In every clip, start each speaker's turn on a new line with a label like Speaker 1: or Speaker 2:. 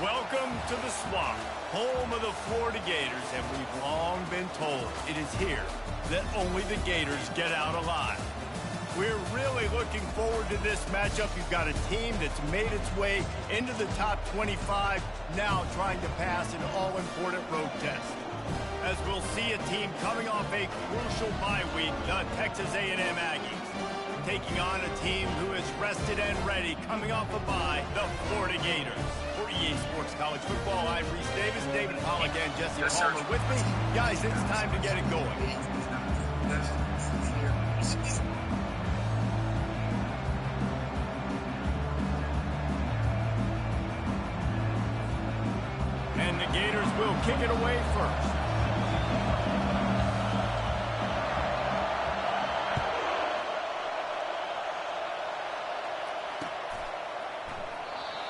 Speaker 1: Welcome to the Swamp, home of the Florida Gators, and we've long been told it is here that only the Gators get out alive. We're really looking forward to this matchup. You've got a team that's made its way into the top 25, now trying to pass an all-important road test. As we'll see a team coming off a crucial bye week, the Texas A&M Aggies, taking on a team who is rested and ready, coming off a bye, the Florida Gators. For EA Sports College Football, I'm Reese Davis, David Pollack, and Jesse Palmer with me. Guys, it's time to get it going. And the Gators will kick it away first.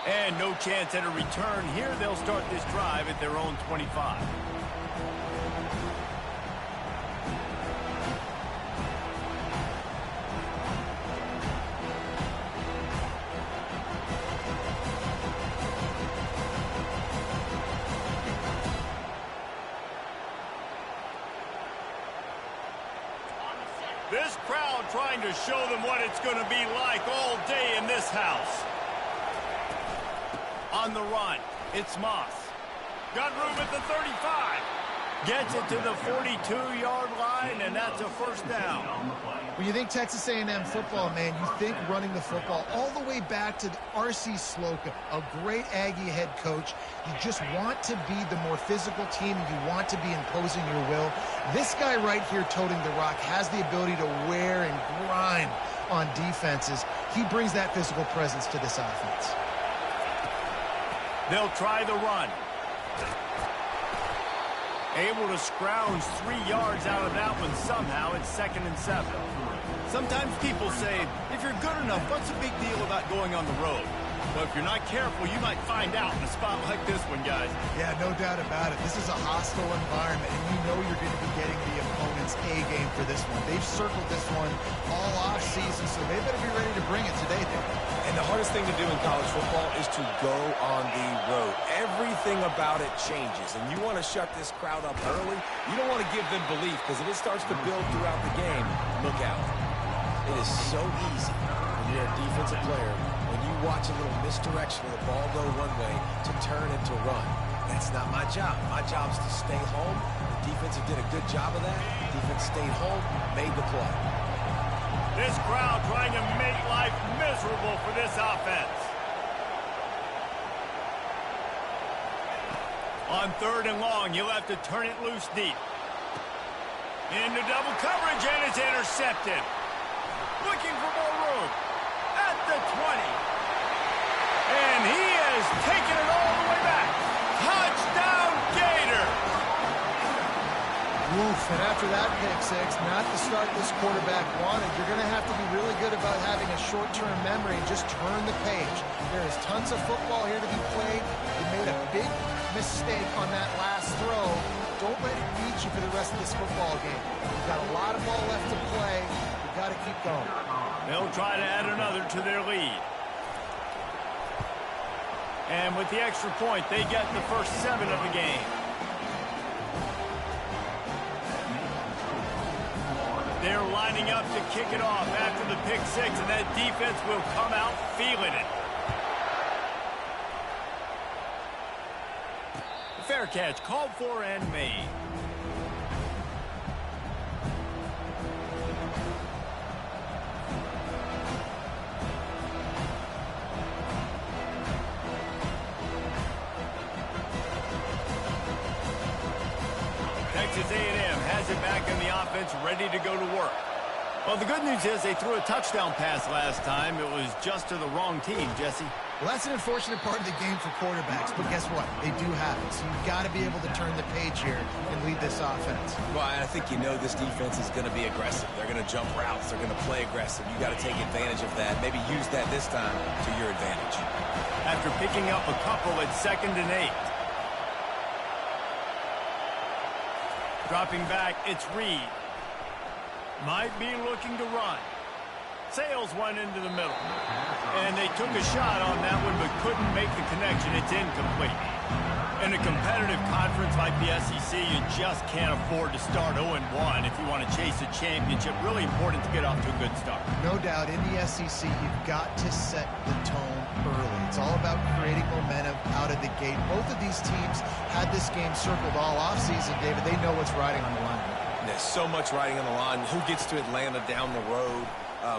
Speaker 1: And no chance at a return here. They'll start this drive at their own 25. This crowd trying to show them what it's going to be like all day in this house. On the run, it's Moss. Got room at the 35. Gets it to the 42-yard line, and that's a first down.
Speaker 2: When you think Texas A&M football, man, you think running the football all the way back to R.C. Slocum, a great Aggie head coach. You just want to be the more physical team, and you want to be imposing your will. This guy right here toting the rock has the ability to wear and grind on defenses. He brings that physical presence to this offense.
Speaker 1: They'll try the run. Able to scrounge 3 yards out of that one somehow. It's 2nd and 7. Sometimes people say, if you're good enough, what's the big deal about going on the road? Well, if you're not careful, you might find out in a spot like this one, guys.
Speaker 2: Yeah, no doubt about it. This is a hostile environment, and you know you're going to be getting the opponent's A game for this one. They've circled this one all off season, so they better be ready to bring it today, Dave.
Speaker 3: And the hardest thing to do in college football is to go on the road. Everything about it changes, and you want to shut this crowd up early. You don't want to give them belief, because if it starts to build throughout the game, look out. It is so easy when you're a defensive player, when you watch a little misdirection of the ball go one way, to turn and to run. That's not my job. My job is to stay home. The defense did a good job of that. The defense stayed home, made the play.
Speaker 1: This crowd trying to make life miserable for this offense. On 3rd and long, you'll have to turn it loose deep. Into double coverage, and it's intercepted. Looking for more room. At the 20. And he has taken it all the way back. Touchdown, Gator!
Speaker 2: Oof, and after that pick six, not the start this quarterback wanted. You're going to have to be really good about having a short-term memory and just turn the page. There is tons of football here to be played. You made a big mistake on that last throw. Don't let it beat you for the rest of this football game. You've got a lot of ball left to play. You've got to keep going.
Speaker 1: They'll try to add another to their lead. And with the extra point, they get the first 7 of the game. They're lining up to kick it off after the pick six, and that defense will come out feeling it. Fair catch called for and made. Texas A&M has it back in the offense, ready to go to work. Well, the good news is they threw a touchdown pass last time. It was just to the wrong team, Jesse.
Speaker 2: Well, that's an unfortunate part of the game for quarterbacks, but guess what? They do have it, so you've got to be able to turn the page here and lead this offense.
Speaker 3: Well, I think you know this defense is going to be aggressive. They're going to jump routes. They're going to play aggressive. You got to take advantage of that. Maybe use that this time to your advantage.
Speaker 1: After picking up a couple at 2nd and 8. Dropping back, it's Reed. Might be looking to run. Sails one into the middle. And they took a shot on that one but couldn't make the connection. It's incomplete. In a competitive conference like the SEC, you just can't afford to start 0-1 if you want to chase a championship. Really important to get off to a good start.
Speaker 2: No doubt, in the SEC, you've got to set the tone early. It's all about creating momentum out of the gate. Both of these teams had this game circled all offseason, David. They know what's riding on the line.
Speaker 3: There's so much riding on the line. Who gets to Atlanta down the road?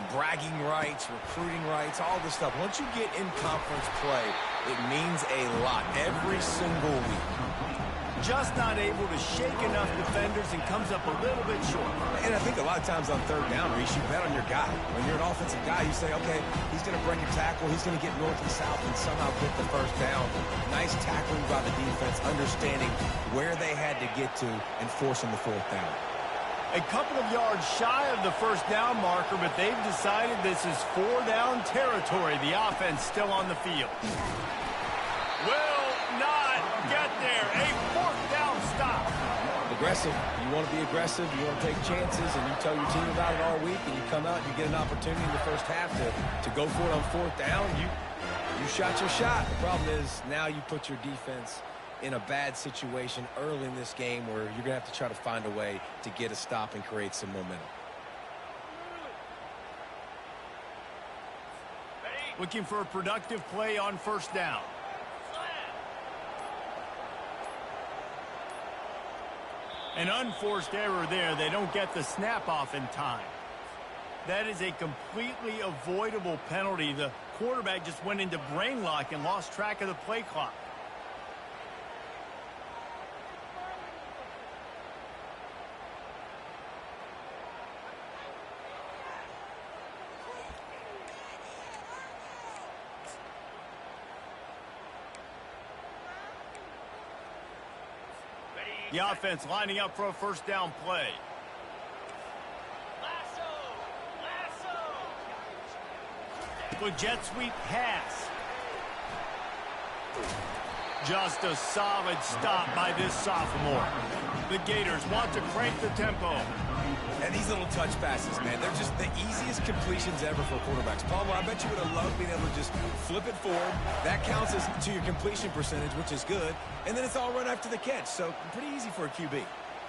Speaker 3: Bragging rights, recruiting rights, all this stuff. Once you get in conference play, it means a lot every single week.
Speaker 1: Just not able to shake enough defenders and comes up a little bit short.
Speaker 3: And I think a lot of times on third down, Reese, you bet on your guy. When you're an offensive guy, you say, okay, he's going to break a tackle, he's going to get north and south and somehow get the first down. Nice tackling by the defense, understanding where they had to get to and forcing the fourth down.
Speaker 1: A couple of yards shy of the first down marker, but they've decided this is 4-down territory. The offense still on the field. Will not get there. A fourth down stop.
Speaker 3: Aggressive. You want to be aggressive. You want to take chances, and you tell your team about it all week, and you come out and you get an opportunity in the first half to go for it on fourth down. You shot your shot. The problem is now you put your defense in a bad situation early in this game where you're going to have to try to find a way to get a stop and create some momentum.
Speaker 1: Looking for a productive play on first down. An unforced error there. They don't get the snap off in time. That is a completely avoidable penalty. The quarterback just went into brain lock and lost track of the play clock. The offense lining up for a first down play. Good jet sweep pass. Just a solid stop by this sophomore. The Gators want to crank the tempo.
Speaker 3: And these little touch passes, man, they're just the easiest completions ever for quarterbacks. Palmer, I bet you would have loved being able to just flip it forward. That counts as to your completion percentage, which is good. And then it's all run after the catch, so pretty easy for a QB.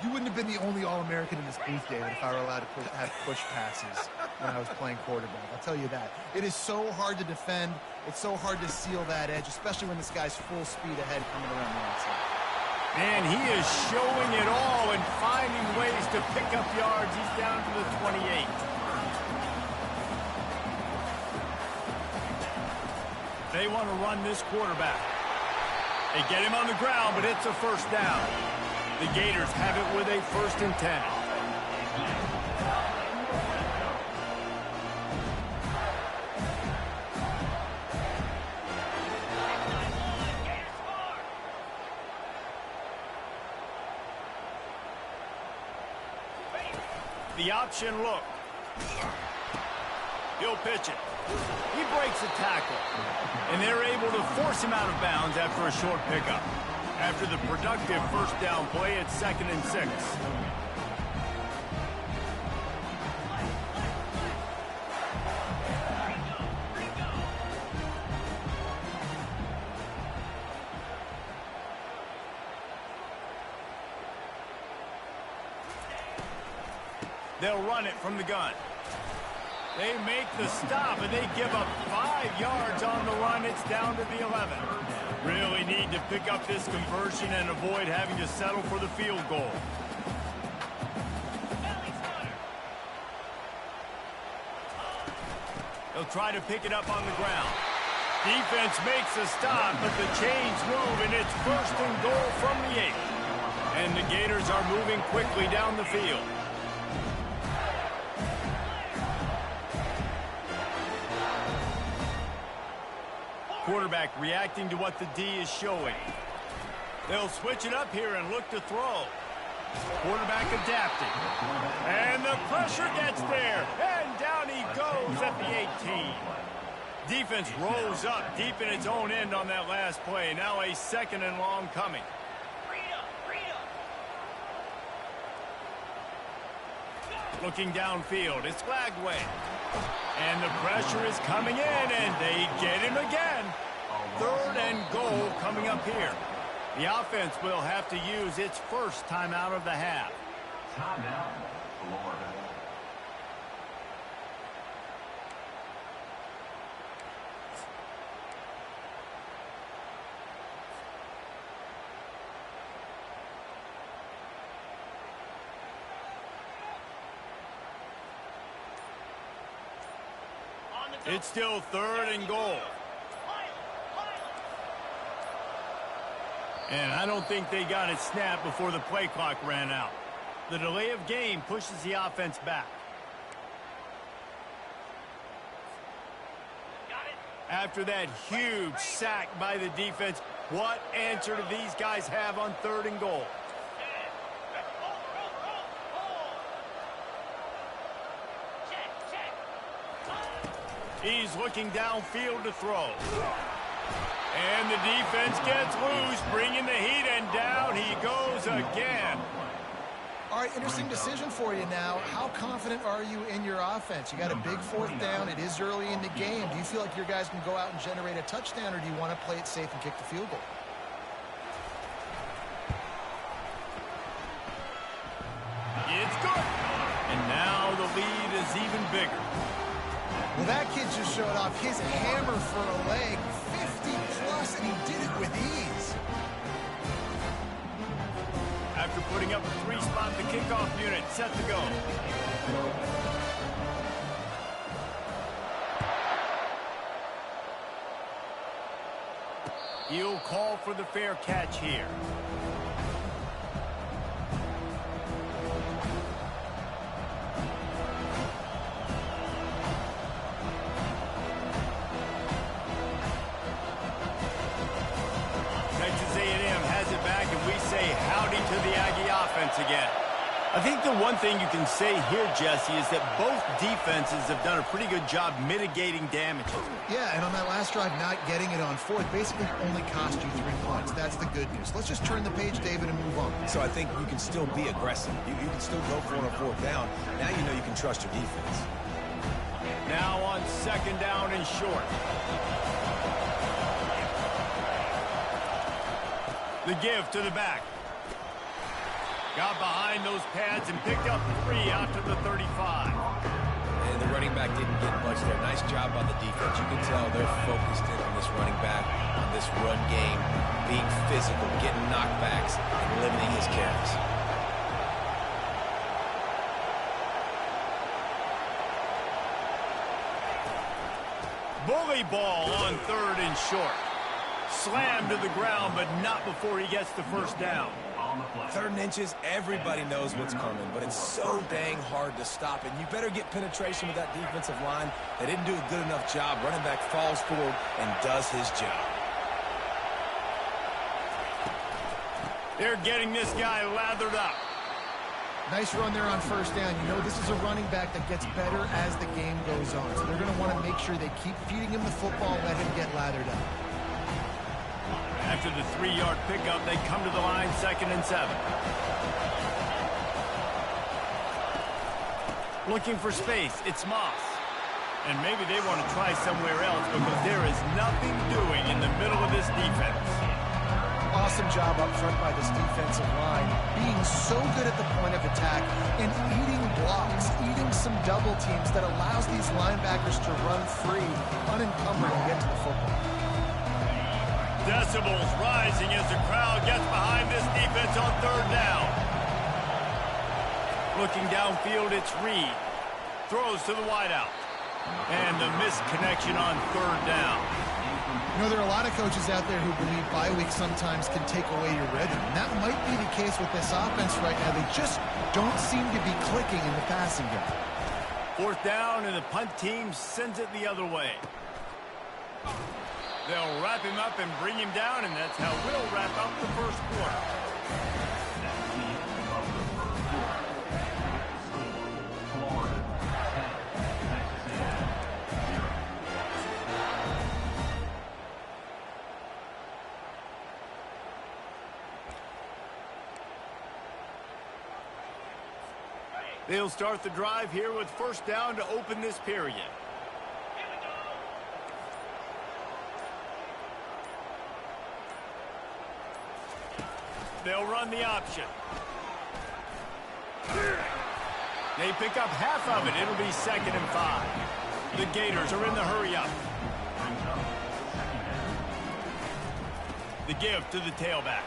Speaker 2: You wouldn't have been the only All-American in this booth, David, if I were allowed to have push passes when I was playing quarterback. I'll tell you that. It is so hard to defend. It's so hard to seal that edge, especially when this guy's full speed ahead coming around the outside.
Speaker 1: And he is showing it all and finding ways to pick up yards. He's down to the 28. They want to run this quarterback. They get him on the ground, but it's a first down. The Gators have it with a 1st and 10. The option look. He'll pitch it. He breaks a tackle. And they're able to force him out of bounds after a short pickup. After the productive first down play, it's 2nd and 6. They'll run it from the gun. They make the stop, and they give up 5 yards on the run. It's down to the 11. Really need to pick up this conversion and avoid having to settle for the field goal. They'll try to pick it up on the ground. Defense makes a stop, but the chains move, and it's 1st and goal from the 8. And the Gators are moving quickly down the field. Quarterback reacting to what the D is showing. They'll switch it up here and look to throw. Quarterback adapting. And the pressure gets there. And down he goes at the 18. Defense rose up deep in its own end on that last play. Now a 2nd and long coming. Looking downfield, it's Lagway. And the pressure is coming in, and they get him again. 3rd and goal coming up here. The offense will have to use its first timeout of the half.
Speaker 4: Timeout, Florida.
Speaker 1: It's still 3rd and goal. And I don't think they got it snapped before the play clock ran out. The delay of game pushes the offense back. After that huge sack by the defense, what answer do these guys have on 3rd and goal? He's looking downfield to throw. And the defense gets loose, bringing the heat, and down he goes again.
Speaker 2: All right, interesting decision for you now. How confident are you in your offense? You got a big 4th down. It is early in the game. Do you feel like your guys can go out and generate a touchdown, or do you want to play it safe and kick the field goal?
Speaker 1: It's good. And now the lead is even bigger.
Speaker 2: Well, that kid just showed off his hammer for a leg, 50+, and he did it with ease.
Speaker 1: After putting up a 3-spot, the kickoff unit set to go. He'll call for the fair catch here. Texas A&M has it back, and we say howdy to the Aggie offense again. I think the one thing you can say here, Jesse, is that both defenses have done a pretty good job mitigating damage.
Speaker 2: Yeah, and on that last drive, not getting it on 4th basically only cost you 3 points. That's the good news. Let's just turn the page, David, and move on.
Speaker 3: So I think you can still be aggressive. You can still go for it on 4th down. Now you know you can trust your defense.
Speaker 1: Now on 2nd down and short. The give to the back. Got behind those pads and picked up 3 out to the 35.
Speaker 3: And the running back didn't get much there. Nice job by the defense. You can tell they're focused in on this running back, on this run game, being physical, getting knockbacks, and limiting his carries.
Speaker 1: Bully ball on 3rd and short. Slammed to the ground, but not before he gets the 1st down.
Speaker 3: 3rd and inches, everybody knows what's coming, but it's so dang hard to stop it. You better get penetration with that defensive line. They didn't do a good enough job. Running back falls forward and does his job.
Speaker 1: They're getting this guy lathered up.
Speaker 2: Nice run there on 1st down. You know this is a running back that gets better as the game goes on. So they're going to want to make sure they keep feeding him the football, let him get lathered up.
Speaker 1: After the 3-yard pickup, they come to the line 2nd and 7. Looking for space, it's Moss. And maybe they want to try somewhere else because there is nothing doing in the middle of this defense.
Speaker 2: Awesome job up front by this defensive line, being so good at the point of attack and eating blocks, eating some double teams that allows these linebackers to run free, unencumbered, and get to the football.
Speaker 1: Decibels rising as the crowd gets behind this defense on 3rd down. Looking downfield, it's Reed. Throws to the wideout. And the missed connection on 3rd down.
Speaker 2: You know, there are a lot of coaches out there who believe bye week sometimes can take away your rhythm. And that might be the case with this offense right now. They just don't seem to be clicking in the passing game.
Speaker 1: 4th down, and the punt team sends it the other way. They'll wrap him up and bring him down, and that's how we'll wrap up the 1st quarter. They'll start the drive here with first down to open this period. They'll run the option. They pick up half of it. It'll be 2nd and 5. The Gators are in the hurry-up. The give to the tailback.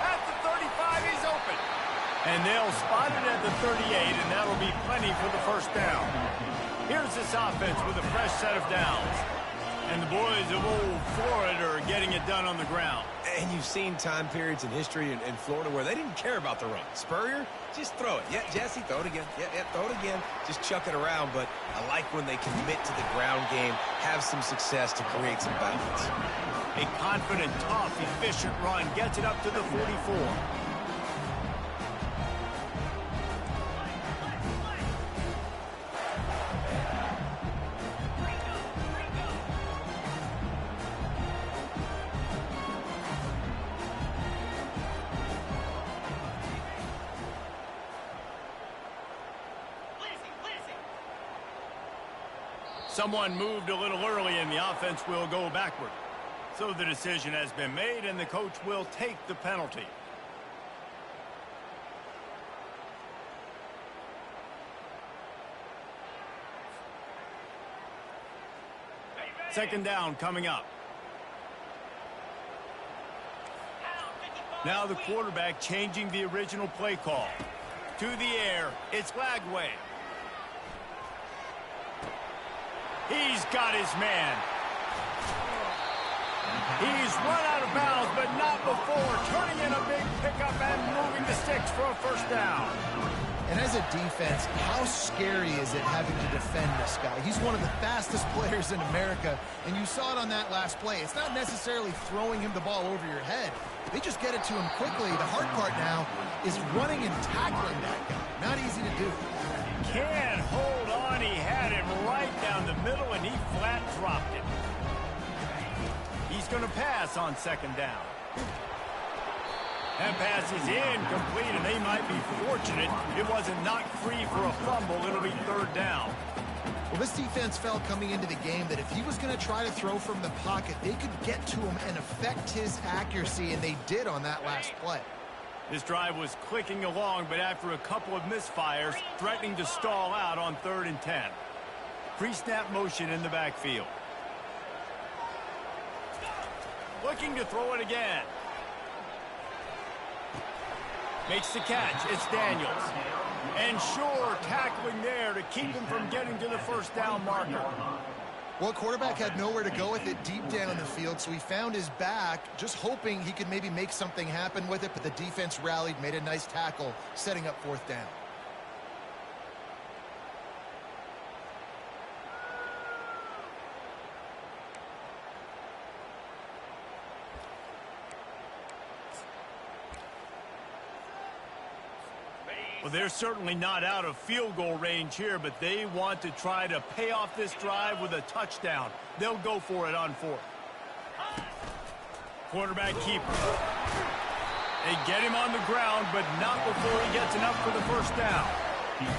Speaker 1: At the 35, he's open. And they'll spot it at the 38, and that'll be plenty for the first down. Here's this offense with a fresh set of downs. And the boys of old Florida are getting it done on the ground.
Speaker 3: And you've seen time periods in history in Florida where they didn't care about the run. Spurrier, just throw it. Yeah, Jesse, throw it again. Yeah, throw it again. Just chuck it around. But I like when they commit to the ground game, have some success to create some balance.
Speaker 1: A confident, tough, efficient run gets it up to the 44. Someone moved a little early and the offense will go backward. So the decision has been made and the coach will take the penalty. Second down coming up. Now the quarterback changing the original play call. To the air, it's Lagway. He's got his man. He's run out of bounds, but not before. Turning in a big pickup and moving the sticks for a first down.
Speaker 2: And as a defense, how scary is it having to defend this guy? He's one of the fastest players in America, and you saw it on that last play. It's not necessarily throwing him the ball over your head. They just get it to him quickly. The hard part now is running and tackling that guy. Not easy to do.
Speaker 1: Can't hold on. He had him right down the middle, and he flat dropped it. He's going to pass on second down. That pass is incomplete, and they might be fortunate it wasn't knocked free for a fumble. It'll be third down.
Speaker 2: Well, this defense felt coming into the game that if he was going to try to throw from the pocket, they could get to him and affect his accuracy, and they did on that last play.
Speaker 1: This drive was clicking along, but after a couple of misfires, threatening to stall out on 3rd and 10. Pre-snap motion in the backfield. Looking to throw it again. Makes the catch. It's Daniels. And sure, tackling there to keep him from getting to the first down marker.
Speaker 2: Well, quarterback had nowhere to go with it deep down the field, so he found his back, just hoping he could maybe make something happen with it, but the defense rallied, made a nice tackle, setting up fourth down.
Speaker 1: Well, they're certainly not out of field goal range here, but they want to try to pay off this drive with a touchdown. They'll go for it on 4th. Quarterback keeper. They get him on the ground, but not before he gets enough for the first down.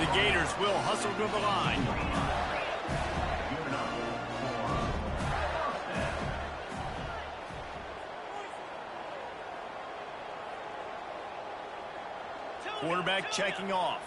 Speaker 1: The Gators will hustle to the line. Quarterback checking off.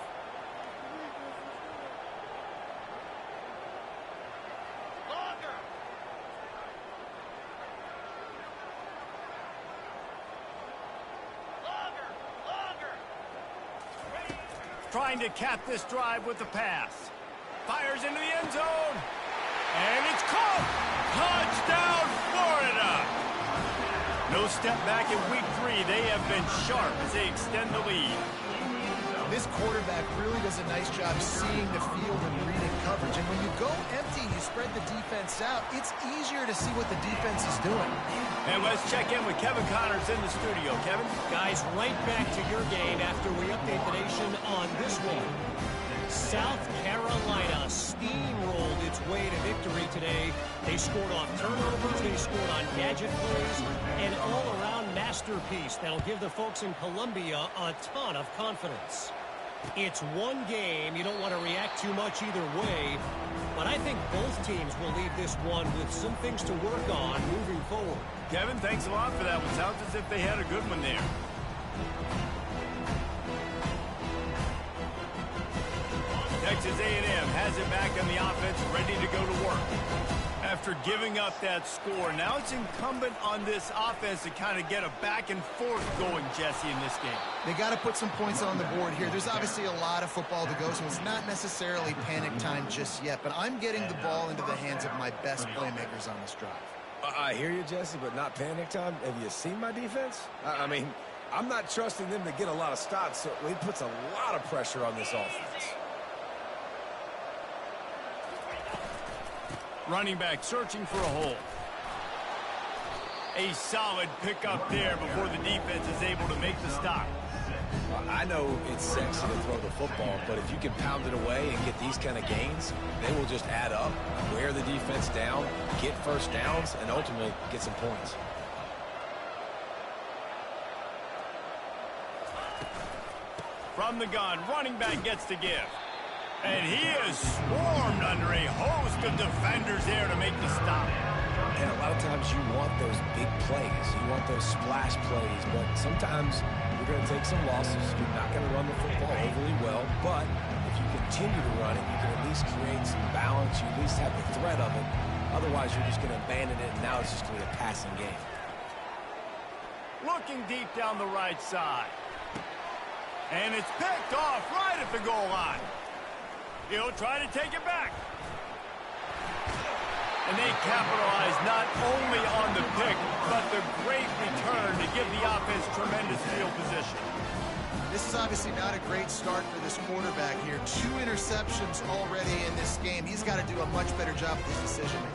Speaker 1: Trying to cap this drive with the pass. Fires into the end zone. And it's caught. Touchdown, Florida. No step back in week 3. They have been sharp as they extend the lead.
Speaker 2: This quarterback really does a nice job seeing the field and reading coverage. And when you go empty, you spread the defense out, it's easier to see what the defense is doing.
Speaker 1: And let's check in with Kevin Connors in the studio. Kevin?
Speaker 5: Guys, right back to your game after we update the nation on this one. South Carolina steamrolled its way to victory today. They scored off turnovers, they scored on gadget plays, an all-around masterpiece that'll give the folks in Columbia a ton of confidence. It's one game. You don't want to react too much either way. But I think both teams will leave this one with some things to work on moving forward.
Speaker 1: Kevin, thanks a lot for that one. Sounds as if they had a good one there. Texas A&M has it back on the offense, ready to go to work. After giving up that score, now it's incumbent on this offense to kind of get a back and forth going, Jesse, in this game.
Speaker 2: They got to put some points on the board here. There's obviously a lot of football to go, so it's not necessarily panic time just yet, but I'm getting the ball into the hands of my best playmakers on this drive.
Speaker 3: I hear you, Jesse, but not panic time. Have you seen my defense? I mean, I'm not trusting them to get a lot of stops, so it puts a lot of pressure on this offense.
Speaker 1: Running back searching for a hole. A solid pickup there before the defense is able to make the stop.
Speaker 3: I know it's sexy to throw the football, but if you can pound it away and get these kind of gains, they will just add up, wear the defense down, get first downs, and ultimately get some points.
Speaker 1: From the gun, running back gets to give. And he is swarmed under a host of defenders there to make the stop.
Speaker 3: And a lot of times you want those big plays. You want those splash plays. But sometimes you're going to take some losses. You're not going to run the football overly well. But if you continue to run it, you can at least create some balance. You at least have the threat of it. Otherwise, you're just going to abandon it, and now it's just going to be a passing game.
Speaker 1: Looking deep down the right side. And it's picked off right at the goal line. He'll try to take it back. And they capitalize not only on the pick, but the great return to give the offense tremendous field position.
Speaker 2: This is obviously not a great start for this quarterback here. 2 interceptions already in this game. He's got to do a much better job with his decision-making.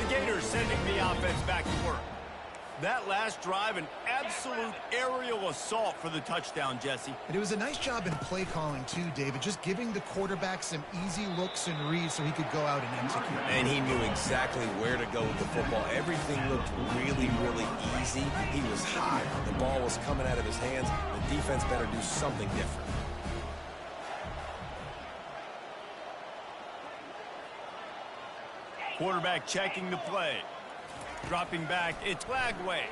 Speaker 1: The Gators sending the offense back to work. That last drive, an absolute aerial assault for the touchdown, Jesse.
Speaker 2: And it was a nice job in play calling, too, David, just giving the quarterback some easy looks and reads so he could go out and execute.
Speaker 3: And he knew exactly where to go with the football. Everything looked really, really easy. He was hot. The ball was coming out of his hands. The defense better do something different.
Speaker 1: Quarterback checking the play. Dropping back, it's Lagway.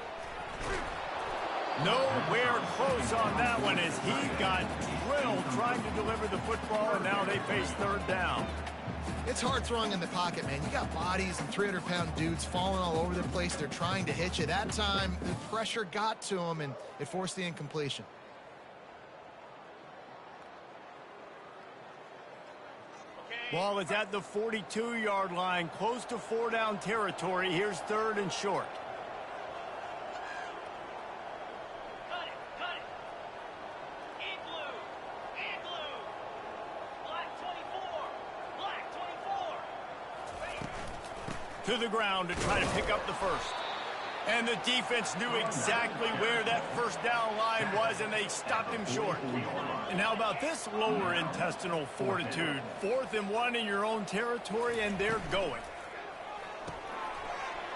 Speaker 1: Nowhere close on that one as he got drilled trying to deliver the football, and now they face third down.
Speaker 2: It's hard throwing in the pocket, man. You got bodies and 300-pound dudes falling all over the place. They're trying to hit you. That time, the pressure got to him, and it forced the incompletion.
Speaker 1: Ball is at the 42-yard line, close to 4-down territory. Here's third and short.
Speaker 6: Cut it. In blue. Black 24.
Speaker 1: To the ground to try to pick up the first. And the defense knew exactly where that first down line was, and they stopped him short. And how about this lower intestinal fortitude? 4th and 1 in your own territory, and they're going.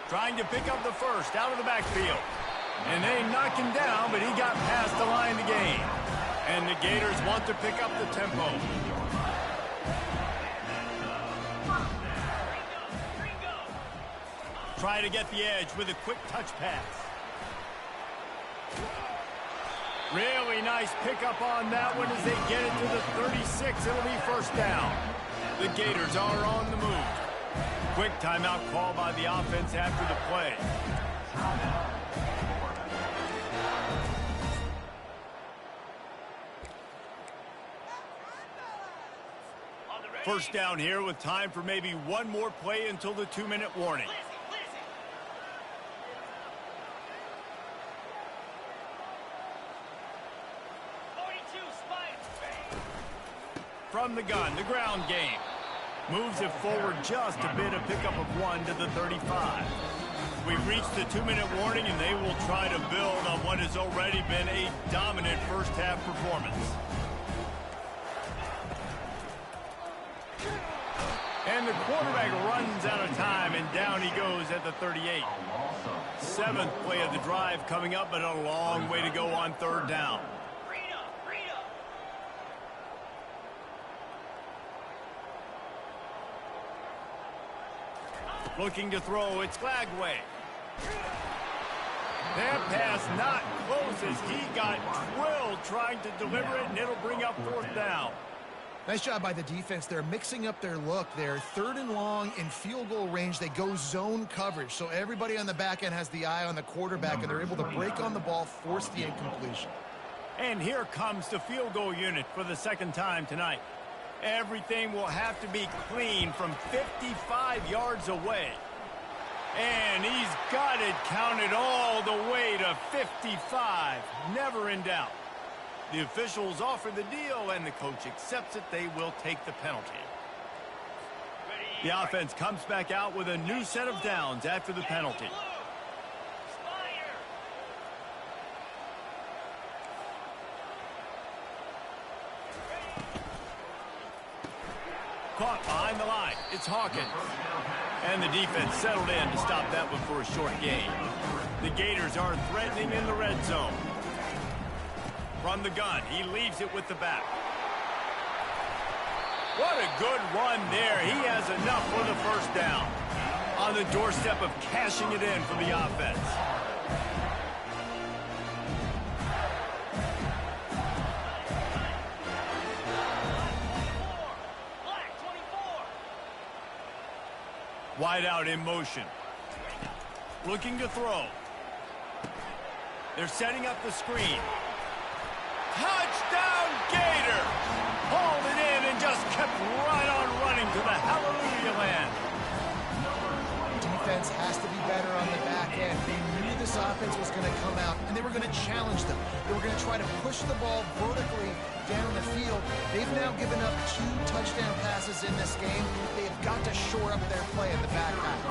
Speaker 1: Trying to pick up the first out of the backfield. And they knock him down, but he got past the line to gain. And the Gators want to pick up the tempo. Try to get the edge with a quick touch pass. Really nice pickup on that one as they get it to the 36. It'll be first down. The Gators are on the move. Quick timeout call by the offense after the play. First down here with time for maybe one more play until the 2-minute warning. From the gun, the ground game. Moves it forward just a bit, a pickup of 1 to the 35. We've reached the 2-minute warning, and they will try to build on what has already been a dominant first-half performance. And the quarterback runs out of time, and down he goes at the 38. Seventh play of the drive coming up, but a long way to go on third down. Looking to throw, it's Glagway. That pass not close as he got drilled trying to deliver it, and it'll bring up fourth down.
Speaker 2: Nice job by the defense there, mixing up their look there. Third and long in field goal range, they go zone coverage. So everybody on the back end has the eye on the quarterback, and they're able to break on the ball, force the incompletion.
Speaker 1: And here comes the field goal unit for the second time tonight. Everything will have to be clean from 55 yards away. And he's got it counted all the way to 55. Never in doubt. The officials offer the deal, and the coach accepts it. They will take the penalty. The offense comes back out with a new set of downs after the penalty. Caught behind the line. It's Hawkins. And the defense settled in to stop that one for a short gain. The Gators are threatening in the red zone. From the gun, he leaves it with the back. What a good run there. He has enough for the first down. On the doorstep of cashing it in for the offense. Wide out in motion. Looking to throw. They're setting up the screen. Touchdown Gators! Hauled it in and just kept right on running to the hallelujah land.
Speaker 2: Defense has to be better on the back end. They knew this offense was going to come out, and they were going to challenge them. They were going to try to push the ball vertically down the field. They've now given up 2 touchdown passes in this game. They've got to shore up their play in the back half.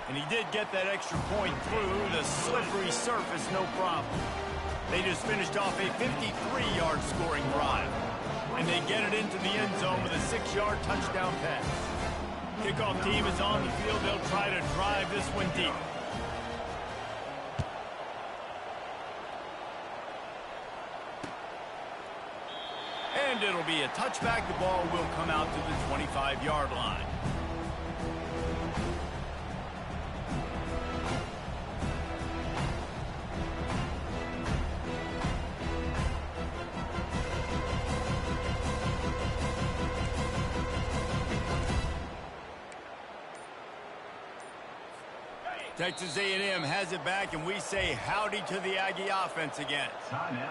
Speaker 1: And he did get that extra point through the slippery surface, no problem. They just finished off a 53-yard scoring drive. And they get it into the end zone with a 6-yard touchdown pass. Kickoff team is on the field. They'll try to drive this one deep. And it'll be a touchback. The ball will come out to the 25-yard line. Texas A&M has it back, and we say howdy to the Aggie offense again.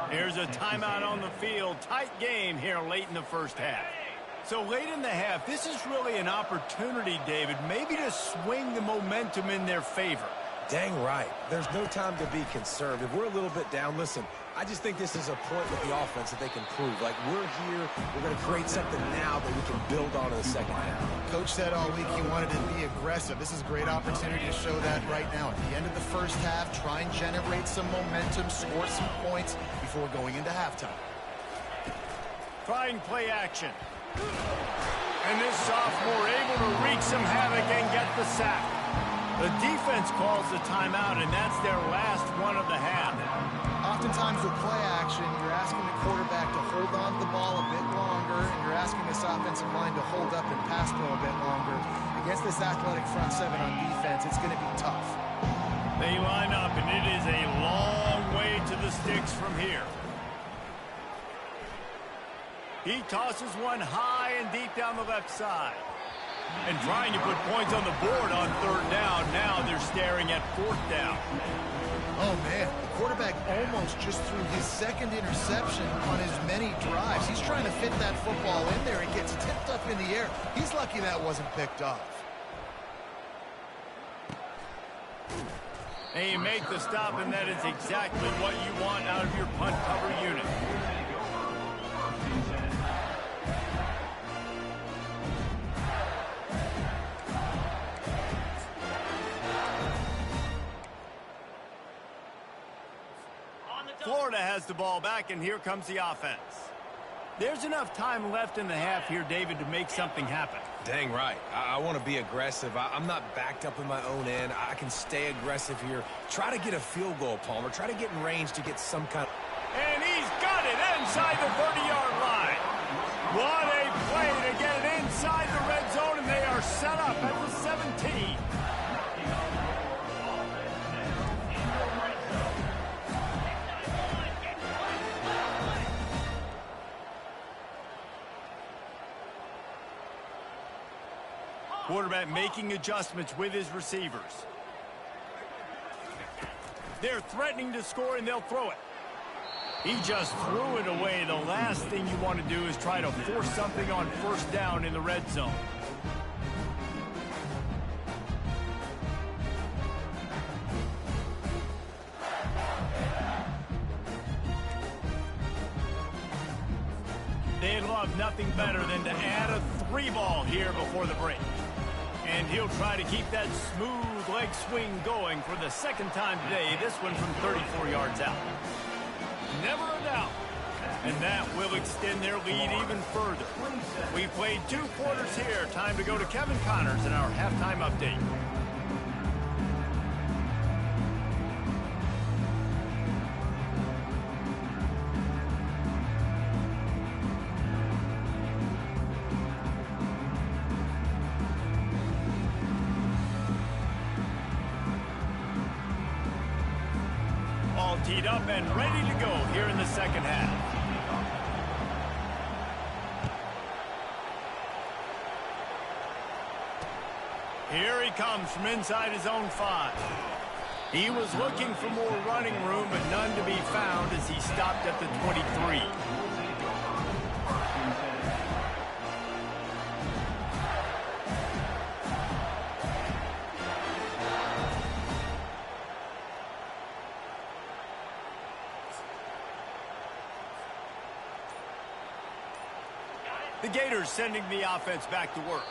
Speaker 1: Here's a timeout on the field. Tight game here late in the first half. So late in the half, this is really an opportunity, David, maybe to swing the momentum in their favor.
Speaker 3: Dang right. There's no time to be concerned. If we're a little bit down, listen, I just think this is a point with the offense that they can prove. Like, we're here, we're going to create something now that we can build on in the second half.
Speaker 2: Coach said all week he wanted to be aggressive. This is a great opportunity to show that right now. At the end of the first half, try and generate some momentum, score some points before going into halftime.
Speaker 1: Trying play action. And this sophomore able to wreak some havoc and get the sack. The defense calls the timeout, and that's their last one of the half.
Speaker 2: Oftentimes with play action, you're asking the quarterback to hold on to the ball a bit longer, and you're asking this offensive line to hold up and pass pro a bit longer. Against this athletic front seven on defense, it's going to be tough.
Speaker 1: They line up, and it is a long way to the sticks from here. He tosses one high and deep down the left side. And trying to put points on the board on third down. Now they're staring at fourth down.
Speaker 2: Oh, man. The quarterback almost just threw his second interception on as many drives. He's trying to fit that football in there. It gets tipped up in the air. He's lucky that wasn't picked off.
Speaker 1: And you make the stop, and that is exactly what you want out of your punt cover unit. Florida has the ball back, and here comes the offense. There's enough time left in the half here, David, to make something happen.
Speaker 3: Dang right. I want to be aggressive. I'm not backed up in my own end. I can stay aggressive here. Try to get a field goal, Palmer. Try to get in range to get some kind of...
Speaker 1: And he's got it inside the 30-yard line. What a play to get it inside the red zone, and they are set up at the 17. Quarterback making adjustments with his receivers. They're threatening to score, and they'll throw it. He just threw it away. The last thing you want to do is try to force something on first down in the red zone. They'd love nothing better than to add a 3-ball here before the break. And he'll try to keep that smooth leg swing going for the second time today, this one from 34 yards out. Never a doubt. And that will extend their lead even further. We've played 2 quarters here. Time to go to Kevin Connors in our halftime update. All teed up and ready to go here in the second half. Here he comes from inside his own 5. He was looking for more running room, but none to be found as he stopped at the 23. The Gators sending the offense back to work.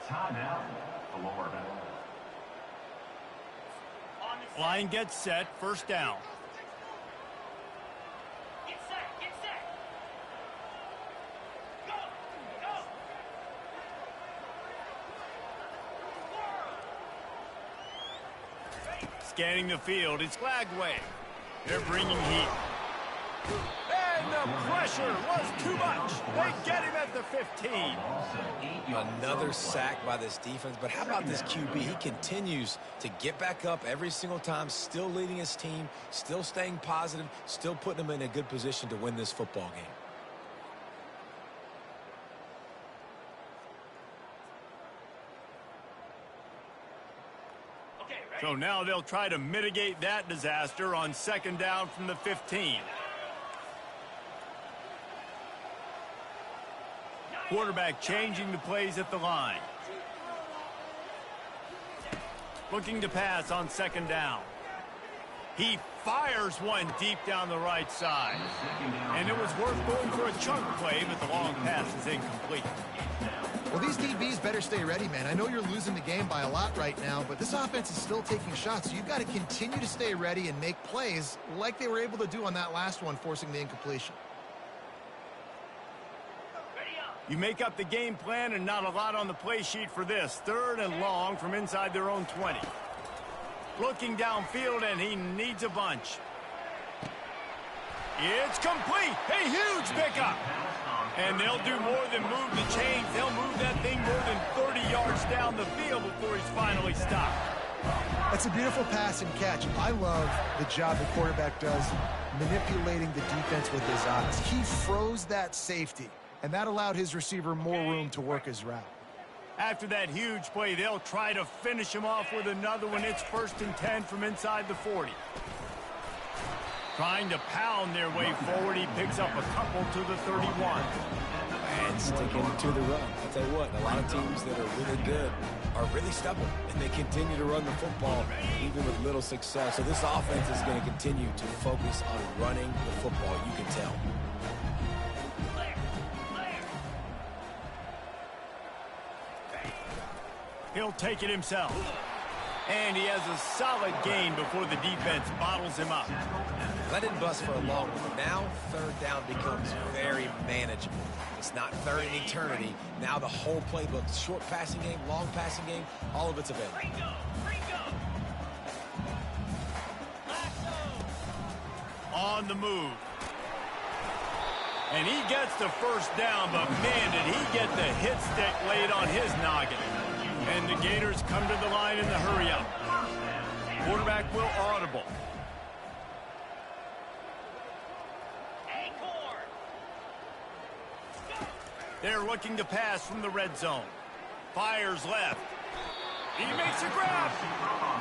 Speaker 4: Timeout, Florida.
Speaker 1: Line gets set, first down.
Speaker 6: Get set, get set. Go, go.
Speaker 1: Scanning the field, it's Glagway. They're bringing heat. And the pressure was too much. They get him at the 15.
Speaker 3: Another sack by this defense, but how about this QB? He continues to get back up every single time, still leading his team, still staying positive, still putting them in a good position to win this football game.
Speaker 6: Okay, ready?
Speaker 1: So now they'll try to mitigate that disaster on second down from the 15. Quarterback changing the plays at the line. Looking to pass on second down. He fires one deep down the right side. And it was worth going for a chunk play, but the long pass is incomplete.
Speaker 2: Well, these DBs better stay ready, man. I know you're losing the game by a lot right now, but this offense is still taking shots. So you've got to continue to stay ready and make plays like they were able to do on that last one, forcing the incompletion.
Speaker 1: You make up the game plan and not a lot on the play sheet for this. Third and long from inside their own 20. Looking downfield, and he needs a bunch. It's complete. A huge pickup. And they'll do more than move the chains. They'll move that thing more than 30 yards down the field before he's finally stopped.
Speaker 2: That's a beautiful pass and catch. I love the job the quarterback does manipulating the defense with his eyes. He froze that safety, and that allowed his receiver more room to work his route.
Speaker 1: After that huge play, they'll try to finish him off with another one. It's 1st and 10 from inside the 40. Trying to pound their way forward, he picks up a couple to the 31.
Speaker 3: And sticking to the run. I'll tell you what, a lot of teams that are really good are really stubborn, and they continue to run the football even with little success. So this offense is going to continue to focus on running the football, you can tell.
Speaker 1: He'll take it himself. And he has a solid gain before the defense bottles him up.
Speaker 3: Let it bust for a long one. Now, third down becomes very manageable. It's not third in eternity. Now the whole playbook, short passing game, long passing game, all of it's available.
Speaker 1: On the move. And he gets the first down, but man, did he get the hit stick laid on his noggin. And the Gators come to the line in the hurry-up. Quarterback will audible. They're looking to pass from the red zone. Fires left. He makes a grab.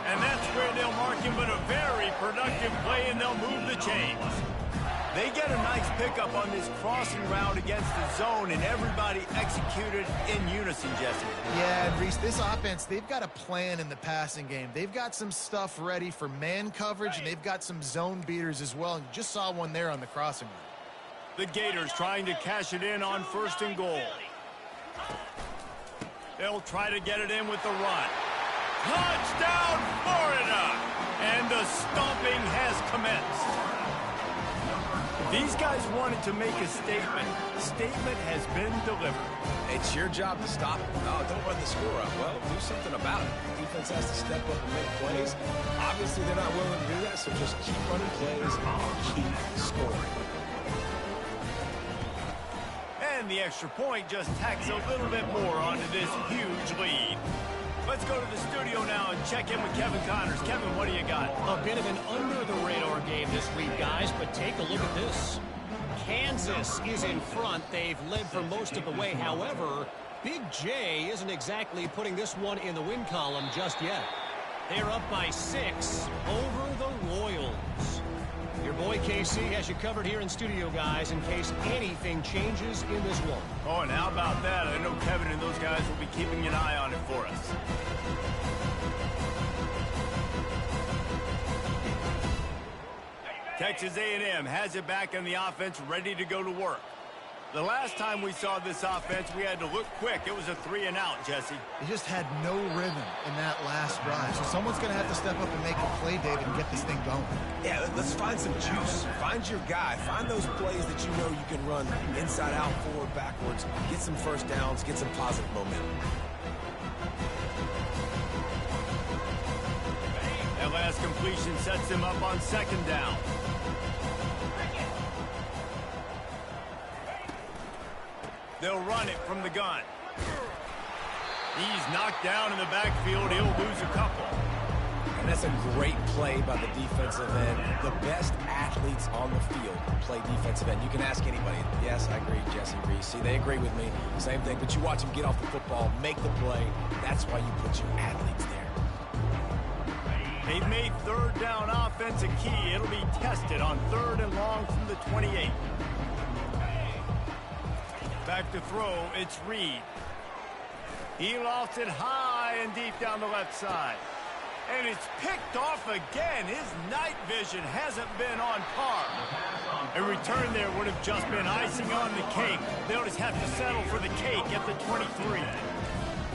Speaker 1: And that's where they'll mark him, but a very productive play, and they'll move the chains. They get a nice pickup on this crossing route against the zone, and everybody executed in unison, Jesse.
Speaker 2: Yeah, and Reese, this offense, they've got a plan in the passing game. They've got some stuff ready for man coverage, and they've got some zone beaters as well. And you just saw one there on the crossing route.
Speaker 1: The Gators trying to cash it in on 1st and goal. They'll try to get it in with the run. Touchdown, Florida! And the stomping has commenced. These guys wanted to make a statement. Statement has been delivered.
Speaker 3: It's your job to stop it. Oh, don't run the score up. Well, do something about it. The defense has to step up and make plays. Obviously, they're not willing to do that, so just keep running plays and keep scoring.
Speaker 1: And the extra point just tacks a little bit more onto this huge lead. Let's go to the studio now and check in with Kevin Connors. Kevin, what do you got?
Speaker 5: A bit of an under-the-radar game this week, guys, but take a look at this. Kansas is in front. They've led for most of the way. However, Big J isn't exactly putting this one in the win column just yet. They're up by 6 over the Royals. Your boy KC has you covered here in studio, guys, in case anything changes in this one.
Speaker 1: Oh, and how about that? I know Kevin and those guys will be keeping an eye on it for us. Texas A&M has it back on the offense, ready to go to work. The last time we saw this offense, we had to look quick. It was a 3-and-out, Jesse.
Speaker 2: They just had no rhythm in that last drive. So someone's going to have to step up and make a play, David, and get this thing going.
Speaker 3: Yeah, let's find some juice. Find your guy. Find those plays that you know you can run inside out, forward, backwards. Get some first downs. Get some positive momentum.
Speaker 1: That last completion sets him up on 2nd down. They'll run it from the gun. He's knocked down in the backfield. He'll lose a couple.
Speaker 3: And that's a great play by the defensive end. The best athletes on the field play defensive end. You can ask anybody. Yes, I agree, Jesse Reese. See, they agree with me. Same thing. But you watch them get off the football, make the play. That's why you put your athletes there.
Speaker 1: They've made 3rd down offense a key. It'll be tested on 3rd and long from the 28. Back to throw, it's Reed. He lofts it high and deep down the left side. And it's picked off again. His night vision hasn't been on par. A return there would have just been icing on the cake. They'll just have to settle for the cake at the 23.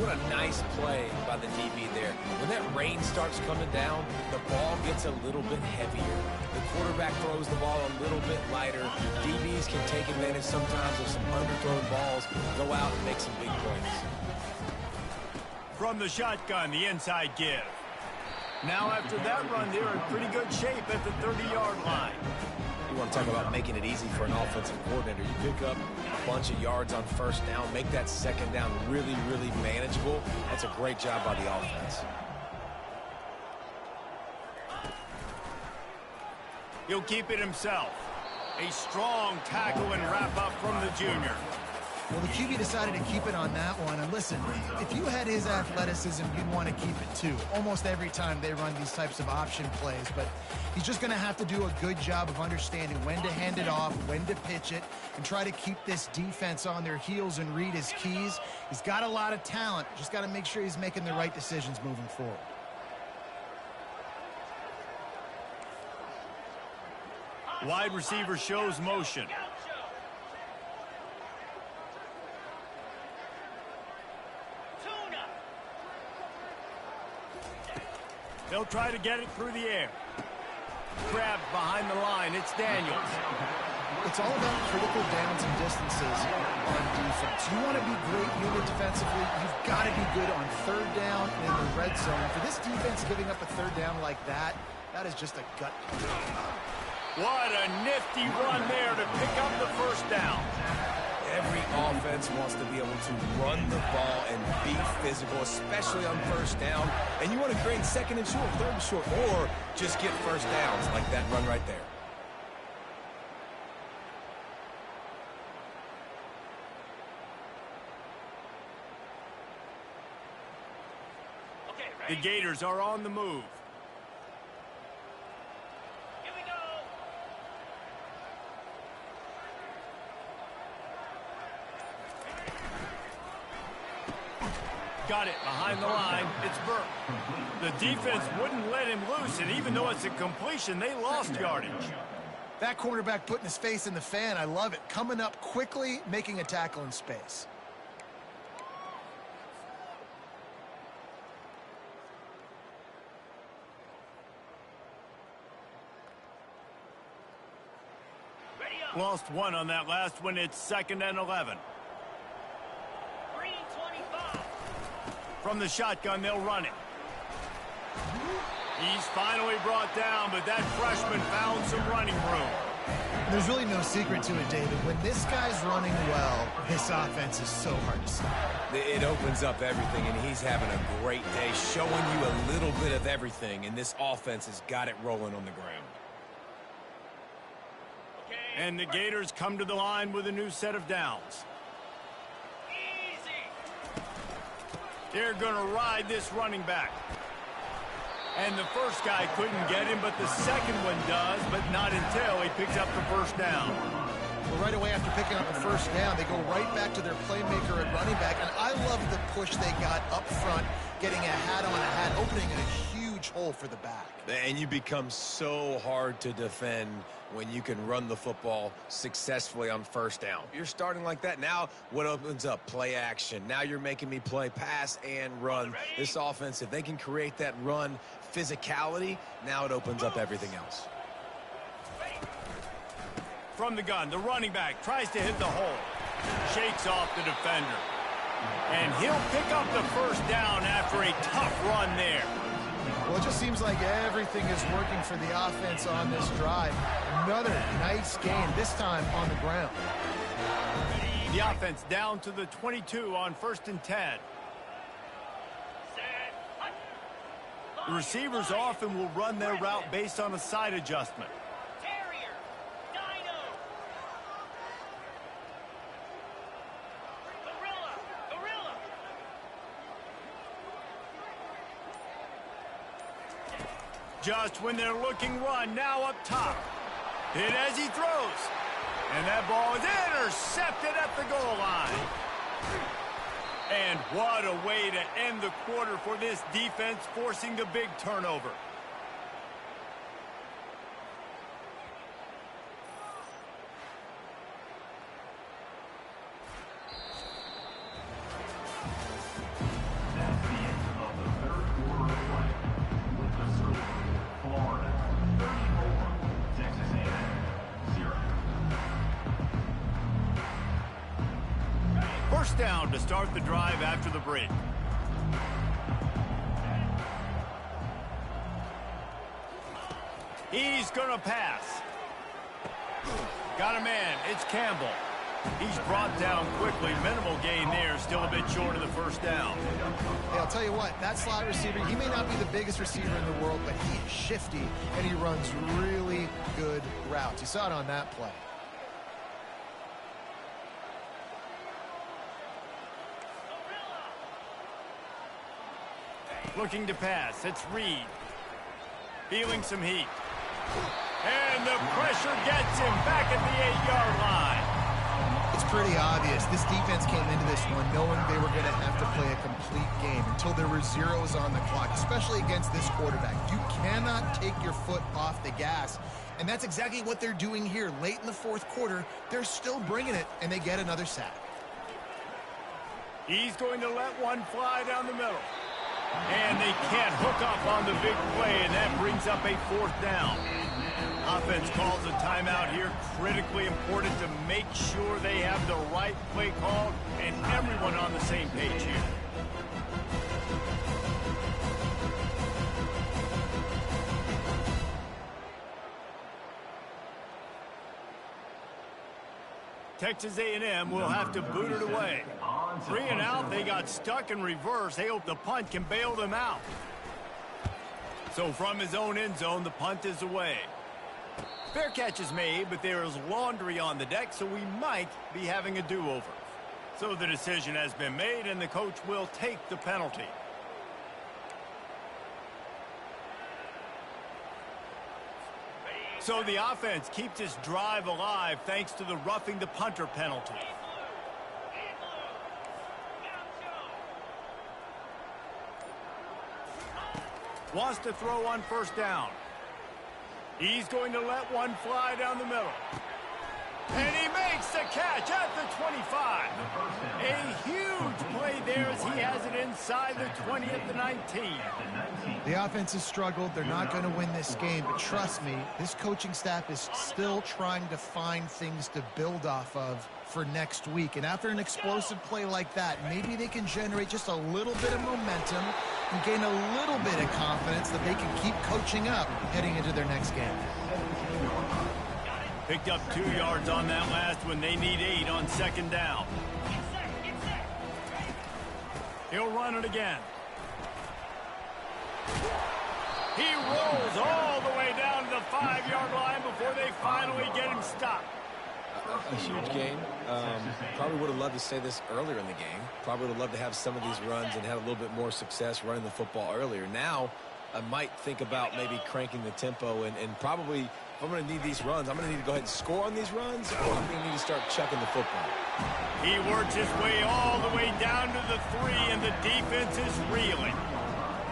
Speaker 3: What a nice play by the DB there. When that rain starts coming down, the ball gets a little bit heavier. The quarterback throws the ball a little bit lighter. DBs can take advantage sometimes of some underthrown balls, go out and make some big plays.
Speaker 1: From the shotgun, the inside give. Now after that run, they're in pretty good shape at the 30-yard line.
Speaker 3: You want to talk about making it easy for an offensive coordinator. You pick up a bunch of yards on 1st down, make that 2nd down really, really manageable. That's a great job by the offense.
Speaker 1: He'll keep it himself. A strong tackle and wrap up from the junior.
Speaker 2: Well, the QB decided to keep it on that one. And listen, if you had his athleticism, you'd want to keep it too. Almost every time they run these types of option plays. But he's just going to have to do a good job of understanding when to hand it off, when to pitch it, and try to keep this defense on their heels and read his keys. He's got a lot of talent. Just got to make sure he's making the right decisions moving forward.
Speaker 1: Wide receiver shows motion. They'll try to get it through the air. Grabbed behind the line. It's Daniels.
Speaker 2: It's all about critical downs and distances on defense. You want to be great unit defensively, you've got to be good on third down and in the red zone. For this defense giving up a third down like that, that is just a gut punch.
Speaker 1: What a nifty run there to pick up the first down.
Speaker 3: Every offense wants to be able to run the ball and be physical, especially on first down. And you want to create second and short, third and short, or just get first downs like that run right there.
Speaker 6: Okay,
Speaker 1: The
Speaker 6: ready?
Speaker 1: Gators are on the move.
Speaker 6: Here we go.
Speaker 1: Got it behind the line. It's Burke. The defense wouldn't let him loose, and even though it's a completion, they lost yardage.
Speaker 2: That cornerback putting his face in the fan, I love it. Coming up quickly, making a tackle in space.
Speaker 6: Ready up.
Speaker 1: Lost one on that last one. It's 2nd and 11.
Speaker 6: Green 25.
Speaker 1: From the shotgun, they'll run it. He's finally brought down, but that freshman found some running room.
Speaker 2: There's really no secret to it, David. When this guy's running well, this offense is so hard to stop.
Speaker 3: It opens up everything, and he's having a great day, showing you a little bit of everything, and this offense has got it rolling on the ground.
Speaker 6: Okay.
Speaker 1: And the Gators come to the line with a new set of downs.
Speaker 6: Easy.
Speaker 1: They're going to ride this running back. And the first guy couldn't get him, but the second one does, but not until he picks up the first down.
Speaker 2: Well, right away after picking up the first down, they go right back to their playmaker at running back. And I love the push they got up front, getting a hat on a hat, opening a huge hole for the back.
Speaker 3: And you become so hard to defend when you can run the football successfully on first down. You're starting like that. Now what opens up? Play action. Now you're making me play pass and run. This offense, if they can create that run physicality, now it opens up everything else.
Speaker 1: From the gun, the running back tries to hit the hole. Shakes off the defender. And he'll pick up the first down after a tough run there.
Speaker 2: Well, it just seems like everything is working for the offense on this drive. Another nice gain, this time on the ground.
Speaker 1: The offense down to the 22 on 1st and 10.
Speaker 6: Set. Hut.
Speaker 1: The receivers often will run their route based on a side adjustment.
Speaker 6: Terrier. Dino. Gorilla. Gorilla.
Speaker 1: Just when they're looking run, now up top. Hit as he throws. And that ball is intercepted at the goal line. And what a way to end the quarter for this defense, forcing the big turnover.
Speaker 4: That's the end of the third quarter of play. With the score, Florida 34, Texas A&M 0.
Speaker 1: First down to start the drive after the break. He's going to pass. Got a man. It's Campbell. He's brought down quickly. Minimal gain there. Still a bit short of the first down.
Speaker 2: Hey, I'll tell you what, that slot receiver, he may not be the biggest receiver in the world, but he is shifty, and he runs really good routes. You saw it on that play.
Speaker 1: Looking to pass. It's Reed. Feeling some heat. And the pressure gets him back at the 8-yard line.
Speaker 2: It's pretty obvious. This defense came into this one knowing they were going to have to play a complete game until there were zeros on the clock, especially against this quarterback. You cannot take your foot off the gas, and that's exactly what they're doing here. Late in the fourth quarter, they're still bringing it, and they get another sack.
Speaker 1: He's going to let one fly down the middle. And they can't hook up on the big play, and that brings up a 4th down. Offense calls a timeout here. Critically important to make sure they have the right play called and everyone on the same page here. Texas A&M will have to boot it away. 3 and out, they got stuck in reverse. They hope the punt can bail them out. So from his own end zone, the punt is away. Fair catch is made, but there is laundry on the deck, so we might be having a do-over. So the decision has been made, and the coach will take the penalty. So the offense keeps its drive alive thanks to the roughing the punter penalty. Wants to throw on 1st down. He's going to let one fly down the middle. And he makes the catch at the 25. A huge play there as he has it inside the 20 at the 19.
Speaker 2: The offense has struggled. They're not going to win this game, but trust me, this coaching staff is still trying to find things to build off of for next week. And after an explosive play like that, maybe they can generate just a little bit of momentum and gain a little bit of confidence that they can keep coaching up heading into their next game.
Speaker 1: Picked up 2 yards on that last one. They need 8 on 2nd down. He'll run it again. He rolls all the way down to the 5-yard line before they finally get him stopped.
Speaker 3: A huge game. Probably would have loved to say this earlier in the game. Probably would have loved to have some of these runs and have a little bit more success running the football earlier. Now, I might think about maybe cranking the tempo and probably, if I'm going to need these runs, I'm going to need to go ahead and score on these runs, or I'm going to need to start chucking the football.
Speaker 1: He works his way all the way down to the 3, and the defense is reeling.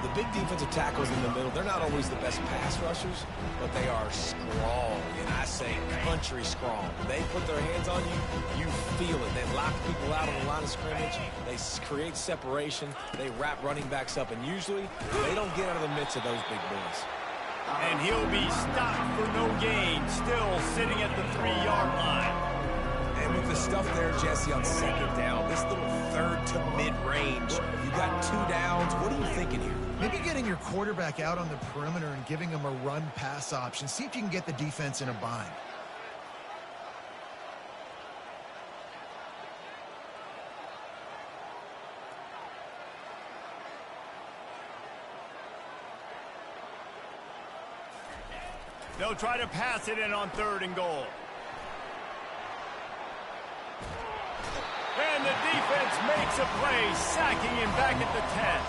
Speaker 3: The big defensive tackles in the middle, they're not always the best pass rushers, but they are strong, and I say country strong. When they put their hands on you, you feel it. They lock people out on the line of scrimmage. They create separation. They wrap running backs up, and usually they don't get out of the midst of those big boys.
Speaker 1: And he'll be stopped for no gain, still sitting at the 3-yard line.
Speaker 3: And with the stuff there, Jesse, on 2nd down, this little 3rd to mid-range, you got 2 downs. What are you thinking here?
Speaker 2: Maybe getting your quarterback out on the perimeter and giving him a run-pass option. See if you can get the defense in a bind.
Speaker 1: They'll try to pass it in on 3rd and goal. And the defense makes a play, sacking him back at the 10.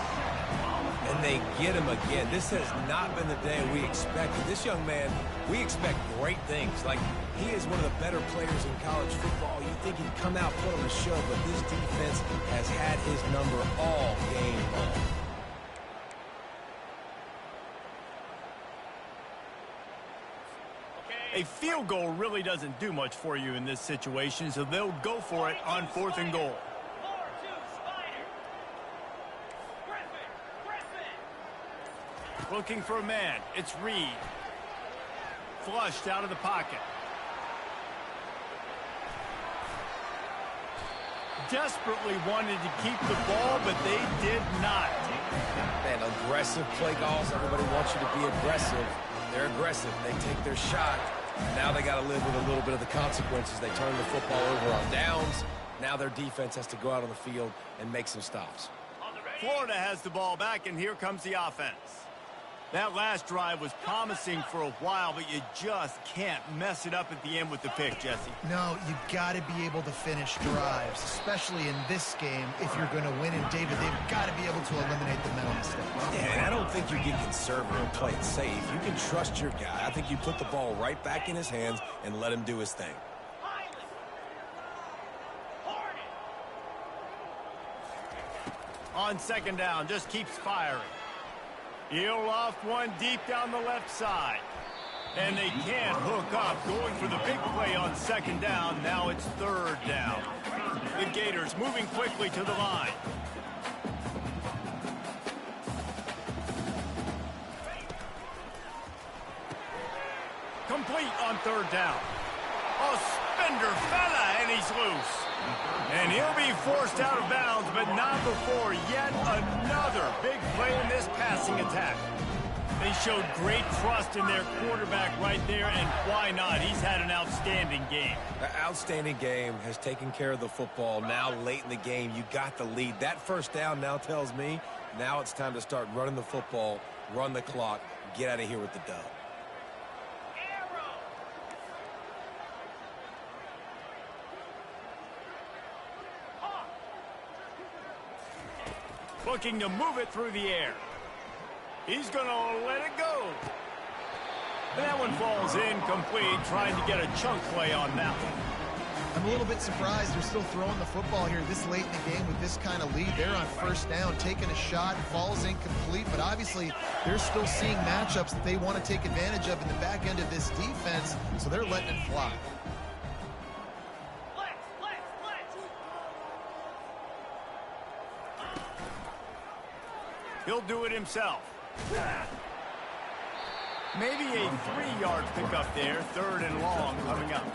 Speaker 3: And they get him again. This has not been the day we expected. This young man, we expect great things. Like, he is one of the better players in college football. You think he'd come out, put on a show, but this defense has had his number all game long.
Speaker 1: A field goal really doesn't do much for you in this situation, so they'll go for it on 4th and goal. Looking for a man. It's Reed. Flushed out of the pocket. Desperately wanted to keep the ball, but they did not.
Speaker 3: Man, aggressive play calls. Everybody wants you to be aggressive. They're aggressive. They take their shot. Now they got to live with a little bit of the consequences. They turn the football over on downs. Now their defense has to go out on the field and make some stops.
Speaker 1: Florida has the ball back, and here comes the offense. That last drive was promising for a while, but you just can't mess it up at the end with the pick, Jesse.
Speaker 2: No, you got to be able to finish drives, especially in this game if you're going to win. And, David, they've got to be able to eliminate the mental mistakes.
Speaker 3: Yeah, and I don't think you get conservative and play it safe. You can trust your guy. I think you put the ball right back in his hands and let him do his thing.
Speaker 1: On 2nd down, just keeps firing. He'll loft one deep down the left side. And they can't hook up. Going for the big play on 2nd down. Now it's 3rd down. The Gators moving quickly to the line. complete on third down. A spender fella, and he's loose. And he'll be forced out of bounds, but not before yet another big play in this passing attack. They showed great trust in their quarterback right there, and why not? He's had an outstanding game.
Speaker 3: An outstanding game, has taken care of the football. Now late in the game, you got the lead. That first down now tells me now it's time to start running the football, run the clock, get out of here with the dub.
Speaker 1: Looking to move it through the air. He's going to let it go. And that one falls incomplete, trying to get a chunk play on that one.
Speaker 2: I'm a little bit surprised they're still throwing the football here this late in the game with this kind of lead. They're on first down, taking a shot, falls incomplete, but obviously they're still seeing matchups that they want to take advantage of in the back end of this defense, so they're letting it fly.
Speaker 1: He'll do it himself. Maybe a 3-yard pickup there, third and long coming up.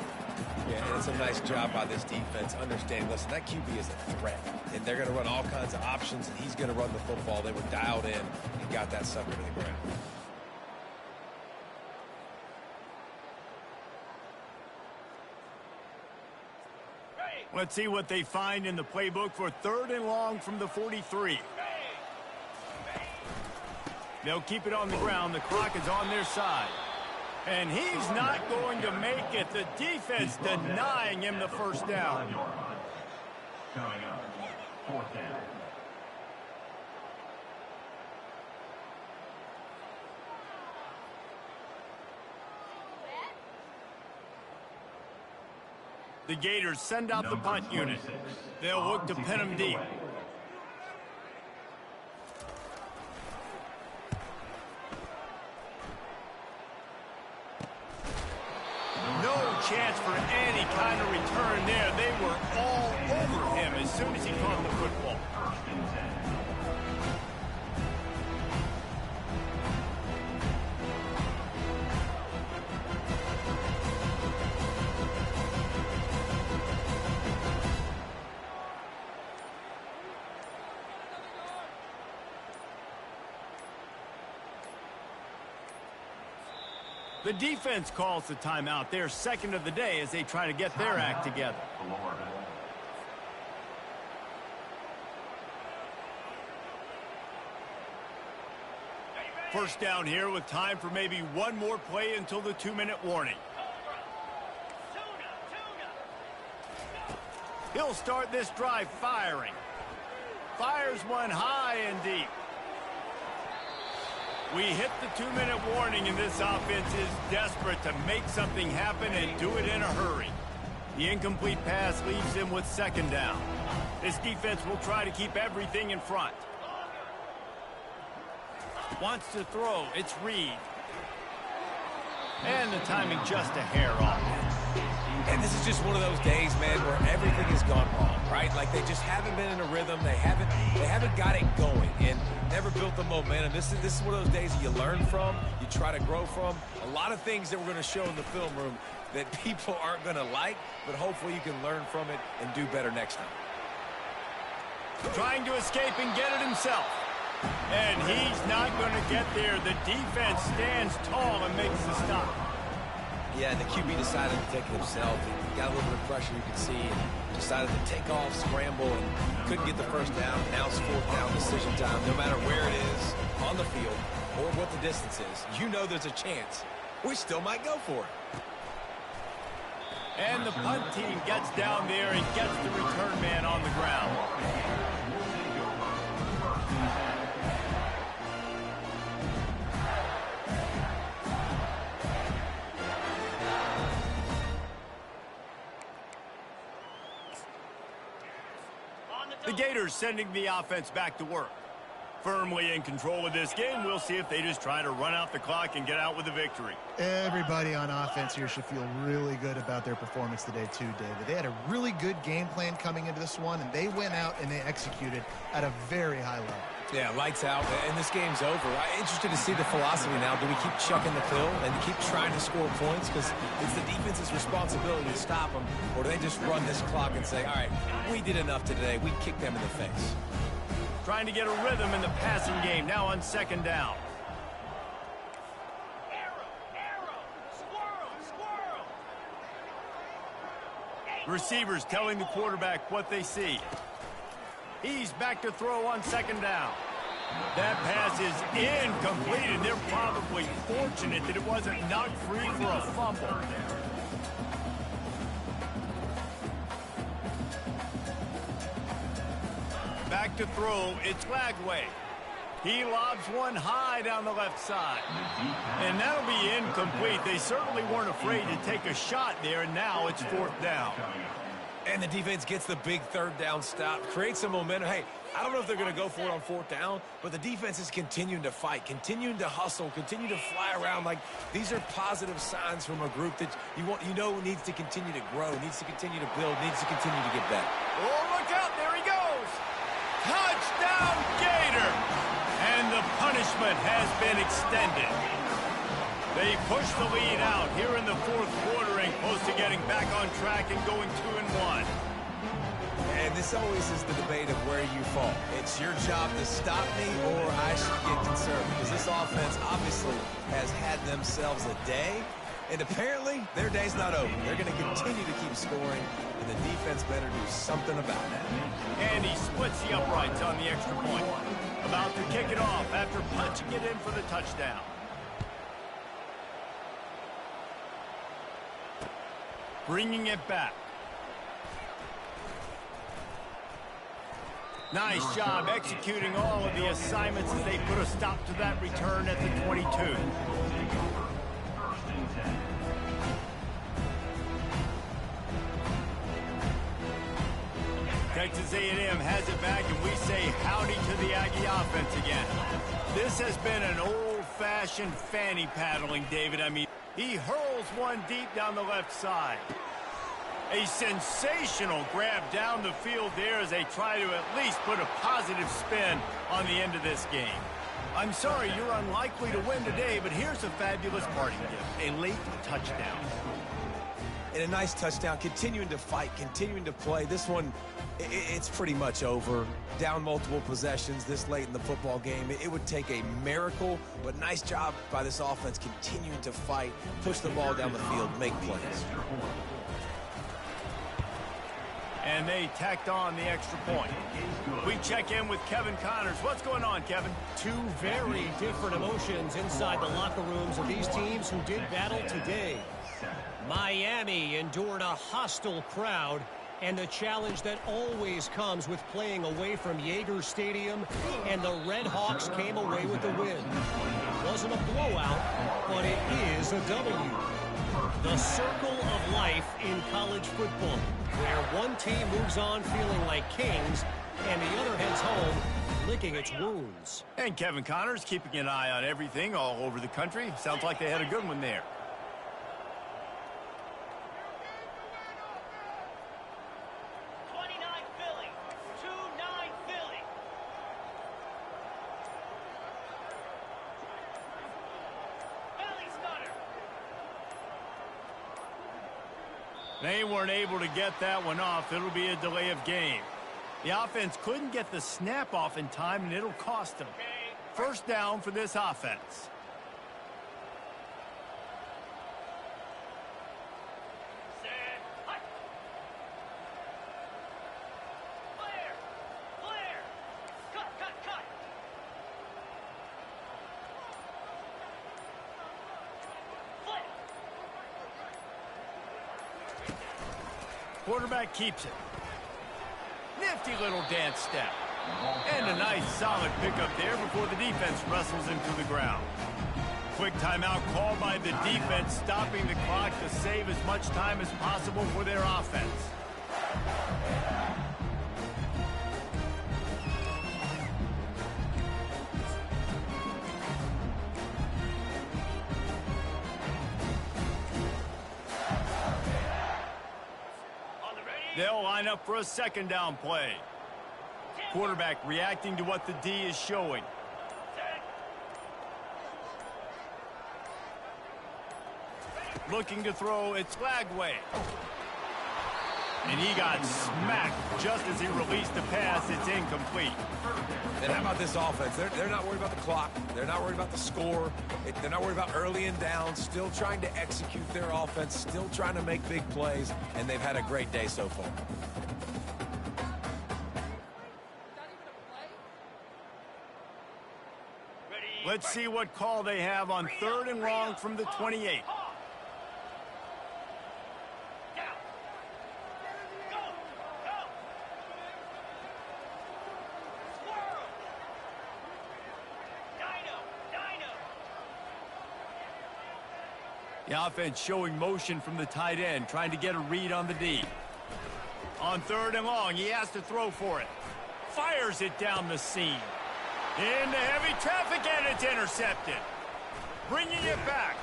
Speaker 3: Yeah, and it's a nice job by this defense understanding, listen, that QB is a threat, and they're going to run all kinds of options, and he's going to run the football. They were dialed in and got that sucker to the ground.
Speaker 1: Let's see what they find in the playbook for third and long from the 43. They'll keep it on the ground. The clock is on their side. And he's not going to make it. The defense denying him the first down.
Speaker 4: Coming up, fourth down.
Speaker 1: The Gators send out the punt unit. They'll look to pin him deep. No chance for any kind of return there. They were all over him as soon as he caught the football.
Speaker 4: First and 10.
Speaker 1: The defense calls the timeout. Their second of the day as they try to get their act together. First down here with time for maybe one more play until the 2-minute warning. He'll start this drive firing. Fires one high and deep. We hit the 2-minute warning, and this offense is desperate to make something happen and do it in a hurry. The incomplete pass leaves him with second down. This defense will try to keep everything in front. Wants to throw. It's Reed. And the timing just a hair off.
Speaker 3: And this is just one of those days, man, where everything has gone wrong, right? Like they just haven't been in a rhythm. They haven't got it going and never built the momentum. This is one of those days that you learn from, you try to grow from. A lot of things that we're going to show in the film room that people aren't going to like, but hopefully you can learn from it and do better next time.
Speaker 1: Trying to escape and get it himself. And he's not going to get there. The defense stands tall and makes the stop.
Speaker 3: Yeah, the QB decided to take it himself. He got a little bit of pressure, you can see, and decided to take off, scramble, and couldn't get the first down. Now it's fourth down, decision time. No matter where it is on the field or what the distance is, you know there's a chance. We still might go for it.
Speaker 1: And the punt team gets down there and gets the return man on the ground. The Gators sending the offense back to work. Firmly in control of this game. We'll see if they just try to run out the clock and get out with a victory.
Speaker 2: Everybody on offense here should feel really good about their performance today too, David. They had a really good game plan coming into this one, and they went out and they executed at a very high level.
Speaker 3: Yeah, lights out, and this game's over. I'm interested to see the philosophy now. Do we keep chucking the pill and keep trying to score points? Because it's the defense's responsibility to stop them. Or do they just run this clock and say, all right, we did enough today. We kicked them in the face.
Speaker 1: Trying to get a rhythm in the passing game. Now on second down. Receivers telling the quarterback what they see. He's back to throw on second down. That pass is incomplete, and they're probably fortunate that it wasn't knocked free for a fumble. Back to throw, it's Lagway. He lobs one high down the left side. And that'll be incomplete. They certainly weren't afraid to take a shot there, and now it's fourth down.
Speaker 3: And the defense gets the big third down stop, creates some momentum. Hey, I don't know if they're going to go for it on fourth down, but the defense is continuing to fight, continuing to hustle, continue to fly around. Like, these are positive signs from a group that you know needs to continue to grow, needs to continue to build, needs to continue to get better.
Speaker 1: Oh, look out, there he goes. Touchdown, Gator! And the punishment has been extended. They push the lead out here in the fourth quarter and close to getting back on track and going 2-1.
Speaker 3: And this always is the debate of where you fall. It's your job to stop me or I should get concerned, because this offense obviously has had themselves a day, and apparently their day's not over. They're going to continue to keep scoring, and the defense better do something about that.
Speaker 1: And he splits the uprights on the extra point. About to kick it off after punching it in for the touchdown. Bringing it back. Nice job executing all of the assignments as they put a stop to that return at the 22. Texas A&M has it back, and we say howdy to the Aggie offense again. This has been an old-fashioned fanny paddling, David. I mean, he hurls one deep down the left side. A sensational grab down the field there as they try to at least put a positive spin on the end of this game. I'm sorry you're unlikely to win today, but here's a fabulous parting gift, a late touchdown.
Speaker 3: And a nice touchdown, continuing to fight, continuing to play. This one, it's pretty much over. Down multiple possessions this late in the football game. It would take a miracle, but nice job by this offense continuing to fight, push the ball down the field, make plays.
Speaker 1: And they tacked on the extra point. We check in with Kevin Connors. What's going on, Kevin?
Speaker 5: Two very different emotions inside the locker rooms of these teams who did battle today. Miami endured a hostile crowd and the challenge that always comes with playing away from Yager Stadium, and the Red Hawks came away with the win. It wasn't a blowout, but it is a W. The circle of life in college football, where one team moves on feeling like kings and the other heads home licking its wounds.
Speaker 1: And Kevin Connors keeping an eye on everything all over the country. Sounds like they had a good one there. They weren't able to get that one off. It'll be a delay of game. The offense couldn't get the snap off in time, and it'll cost them. First down for this offense. Quarterback keeps it. Nifty little dance step. And a nice solid pickup there before the defense wrestles him to the ground. Quick timeout called by the defense, stopping the clock to save as much time as possible for their offense. They'll line up for a second down play. Quarterback reacting to what the D is showing. Looking to throw, it's Lagway. And he got smacked just as he released the pass. It's incomplete.
Speaker 3: And how about this offense? They're not worried about the clock. They're not worried about the score. They're not worried about early and down. Still trying to execute their offense. Still trying to make big plays. And they've had a great day so far.
Speaker 1: Let's see what call they have on 3rd and long from the 28. The offense showing motion from the tight end, trying to get a read on the D. On 3rd and long, he has to throw for it. Fires it down the seam. Into heavy traffic, and it's intercepted. Bringing it back.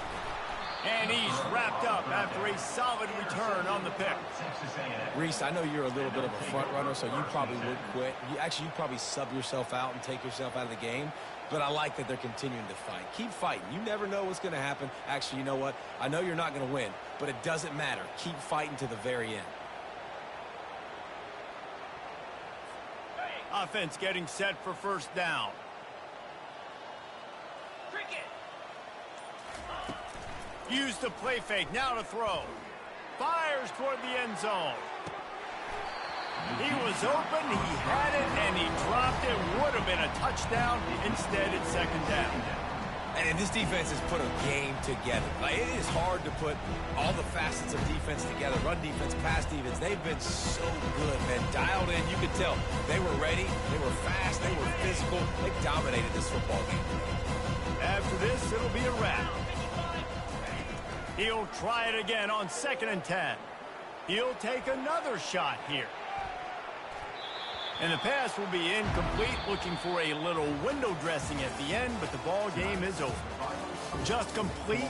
Speaker 1: And he's wrapped up after a solid return on the pick.
Speaker 3: Reese, I know you're a little bit of a front runner, so you probably would quit. You'd probably sub yourself out and take yourself out of the game. But I like that they're continuing to fight. Keep fighting. You never know what's going to happen. Actually, you know what? I know you're not going to win, but it doesn't matter. Keep fighting to the very end.
Speaker 1: Offense getting set for first down. Use the play fake, now to throw. Fires toward the end zone. He was open, he had it, and he dropped it. Would have been a touchdown. Instead, it's second down.
Speaker 3: And this defense has put a game together. Like, it is hard to put all the facets of defense together. Run defense, pass defense. They've been so good, man. Dialed in, you could tell. They were ready, they were fast, they were physical. They dominated this football game.
Speaker 1: After this, it'll be a wrap. He'll try it again on 2nd and 10. He'll take another shot here. And the pass will be incomplete, looking for a little window dressing at the end, but the ball game is over. Just complete